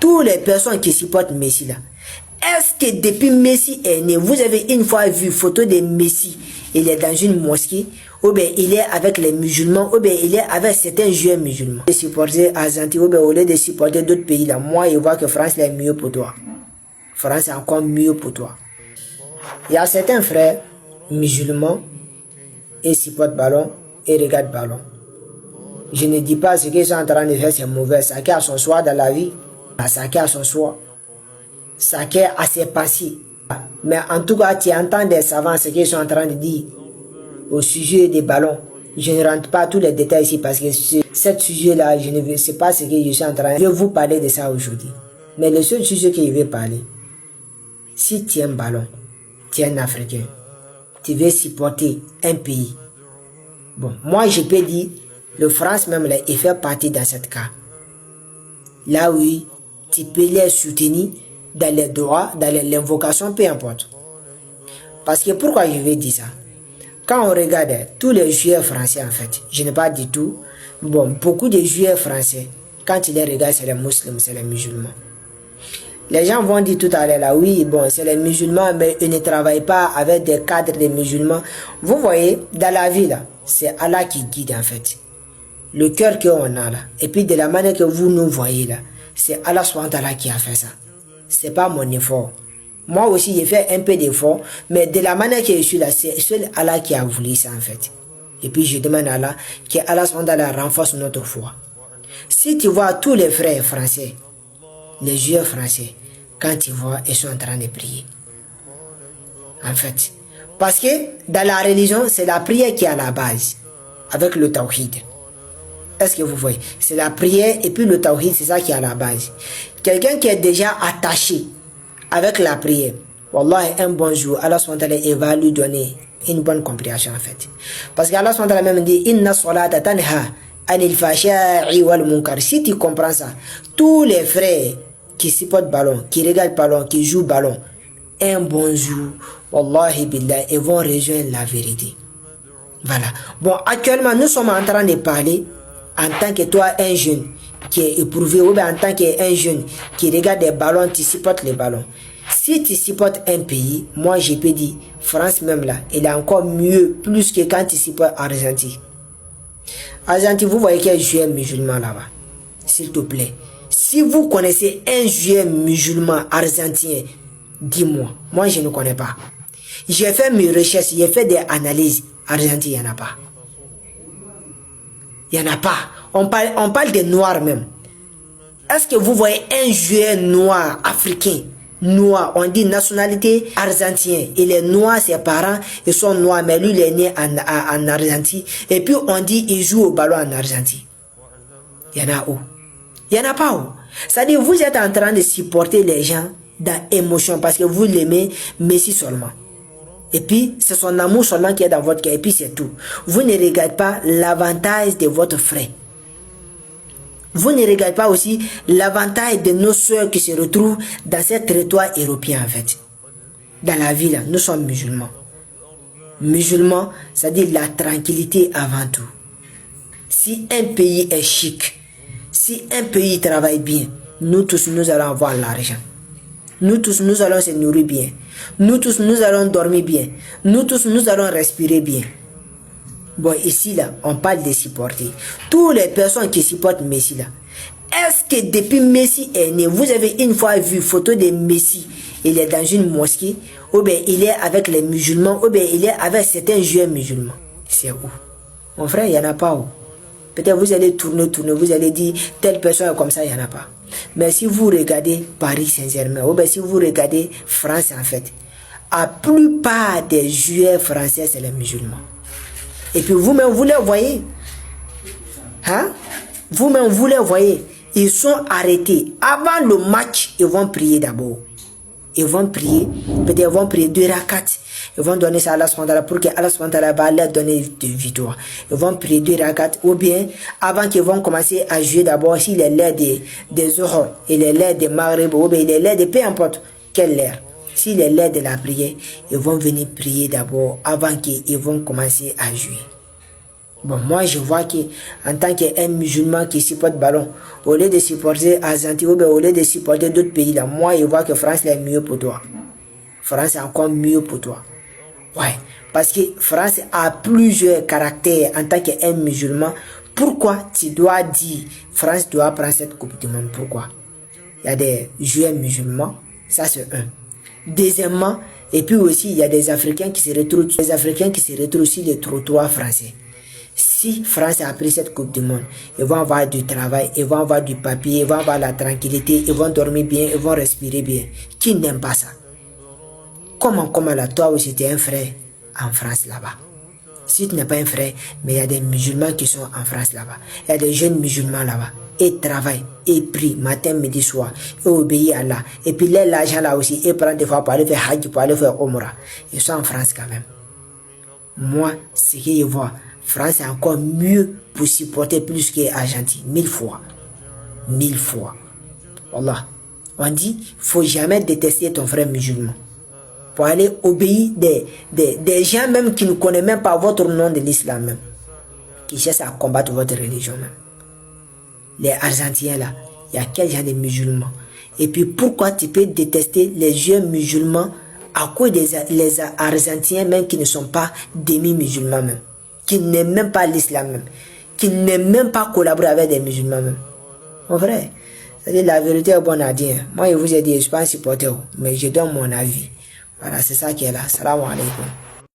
Tous les personnes qui supportent Messi là, est-ce que depuis Messi est né, vous avez une fois vu photo de Messi, il est dans une mosquée, ou bien il est avec les musulmans, ou bien il est avec certains joueurs musulmans. De supporter Argentine, ou bien au lieu de supporter d'autres pays là, moi je vois que France est mieux pour toi. France est encore mieux pour toi. Il y a certains frères musulmans, et supportent ballon, et regardent ballon. Je ne dis pas ce qu'ils sont en train de faire, c'est mauvais. Chacun a son choix dans la vie. Chacun a son choix. Chacun a ses passés. Mais en tout cas, tu entends des savants ce qu'ils sont en train de dire au sujet des ballons. Je ne rentre pas tous les détails ici parce que ce sujet-là, je ne sais pas ce que je suis en train de vous parler de ça aujourd'hui. Mais le seul sujet que je vais parler, si tu es un ballon, tu es un Africain, tu veux supporter un pays. Bon, moi je peux dire, le France même, là, il fait partie dans cette cas. Là oui, tu peux les soutenir dans les droits, dans l'invocation, peu importe. Parce que pourquoi je vais dire ça? Quand on regarde tous les joueurs français en fait, je n'ai pas du tout, bon, beaucoup de joueurs français, quand tu les regardes, c'est les musulmans, c'est les musulmans. Les gens vont dire tout à l'heure là, oui, bon, c'est les musulmans, mais ils ne travaillent pas avec des cadres de musulmans. Vous voyez, dans la vie là, c'est Allah qui guide en fait. Le cœur qu'on a là, et puis de la manière que vous nous voyez là, c'est Allah SWT qui a fait ça. C'est pas mon effort. Moi aussi, j'ai fait un peu d'effort, mais de la manière que je suis là, c'est seul Allah qui a voulu ça en fait. Et puis je demande à Allah que Allah SWT renforce notre foi. Si tu vois tous les frères français, les joueurs français, quand tu vois, ils sont en train de prier. En fait. Parce que dans la religion, c'est la prière qui est à la base, avec le tawhid. Est-ce que vous voyez? C'est la prière et puis le tawhid, c'est ça qui est à la base. Quelqu'un qui est déjà attaché avec la prière, Wallah, un bon jour, Allah SWT va lui donner une bonne compréhension en fait. Parce qu'Allah SWT même dit, Inna salata tanha anil fahsha'i wal munkar. Si tu comprends ça, tous les frères qui supportent ballon, qui regardent ballon, qui jouent ballon, un bon jour, Wallahi billah, ils vont rejoindre la vérité. Voilà. Bon, actuellement, nous sommes en train de parler en tant que toi, un jeune qui est éprouvé, ou bien en tant qu'un jeune qui regarde des ballons, tu supportes les ballons. Si tu supportes un pays, moi je peux dire, France même là, il est encore mieux, plus que quand tu supportes Argentine. Argentine, vous voyez qu'il y a un joueur musulman là-bas. S'il te plaît. Si vous connaissez un joueur musulman argentin, dis-moi. Moi, je ne connais pas. J'ai fait mes recherches, j'ai fait des analyses. Argentine, il n'y en a pas. Il n'y en a pas. On parle des noirs même. Est-ce que vous voyez un joueur noir, africain, noir, on dit nationalité argentine. Il est noir, ses parents, ils sont noirs, mais lui, il est né en Argentine. Et puis, on dit il joue au ballon en Argentine. Il y en a où? Il n'y en a pas où. C'est-à-dire, vous êtes en train de supporter les gens dans l'émotion parce que vous l'aimez Messi seulement. Et puis, c'est son amour seulement qui est dans votre cœur. Et puis, c'est tout. Vous ne regardez pas l'avantage de votre frère. Vous ne regardez pas aussi l'avantage de nos soeurs qui se retrouvent dans ce territoire européen, en fait. Dans la vie, là, nous sommes musulmans. Musulmans, c'est-à-dire la tranquillité avant tout. Si un pays est chic, si un pays travaille bien, nous tous, nous allons avoir l'argent. Nous tous, nous allons se nourrir bien. Nous tous, nous allons dormir bien. Nous tous, nous allons respirer bien. Bon, ici, là, on parle de supporter. Toutes les personnes qui supportent Messi, là, est-ce que depuis Messi est né, vous avez une fois vu photo de Messi, il est dans une mosquée, ou bien il est avec les musulmans, ou bien il est avec certains joueurs musulmans? C'est où? Mon frère, il n'y en a pas où. Peut-être vous allez tourner, vous allez dire, telle personne est comme ça, il n'y en a pas. Mais si vous regardez Paris Saint-Germain, ou bien si vous regardez France en fait, la plupart des joueurs français, c'est les musulmans. Et puis vous-même, vous les voyez. Hein? Vous-même, vous les voyez. Ils sont arrêtés. Avant le match, ils vont prier d'abord. Ils vont prier. Peut-être ils vont prier 2 rakats. Ils vont donner ça à Allah SWT pour que Allah SWT va leur donner de victoire. Ils vont prier 2 rakats. Ou bien, avant qu'ils vont commencer à jouer d'abord, s'il est l'air des Zohor, il est l'air des Maghreb, ou bien il est l'air de peu importe quelle l'air. S'il est l'air de la prière, ils vont venir prier d'abord avant qu'ils vont commencer à jouer. Bon, moi, je vois que en tant qu'un musulman qui supporte ballon, au lieu de supporter Argentine, ou bien au lieu de supporter d'autres pays là, moi, je vois que France est mieux pour toi. France est encore mieux pour toi. Ouais, parce que France a plusieurs caractères en tant qu'un musulman. Pourquoi tu dois dire France doit prendre cette Coupe du Monde? Pourquoi? Il y a des joueurs musulmans, ça c'est un. Deuxièmement, et puis aussi il y a des Africains qui se retrouvent, sur les trottoirs français. Si France a pris cette Coupe du Monde, ils vont avoir du travail, ils vont avoir du papier, ils vont avoir la tranquillité, ils vont dormir bien, ils vont respirer bien. Qui n'aime pas ça? Comment là, toi aussi tu es un frère en France là-bas. Si tu n'es pas un frère, mais il y a des musulmans qui sont en France là-bas. Il y a des jeunes musulmans là-bas. Et travaillent, et prient matin, midi, soir, et obéissent à Allah. Et puis l'argent là aussi, et prennent des fois pour aller faire Hajj, pour aller faire Omra. Ils sont en France quand même. Moi, ce que je vois, France est encore mieux pour supporter plus que l'Argentine. 1000 fois. 1000 fois. Wallah. On dit, faut jamais détester ton frère musulman. Pour aller obéir des gens même qui ne connaissent même pas votre nom de l'islam même. Qui cherchent à combattre votre religion même. Les Argentiniens là, il y a quel genre de musulmans? Et puis pourquoi tu peux détester les jeunes musulmans à cause des les Argentiniens même qui ne sont pas demi-musulmans même, qui n'aiment même pas l'islam même, qui n'aiment même pas collaborer avec des musulmans même. En vrai, c'est-à-dire la vérité est bonne à dire. Moi je vous ai dit, je ne suis pas un supporter, mais je donne mon avis. Voilà, c'est ça qui est là. Salam alaikum.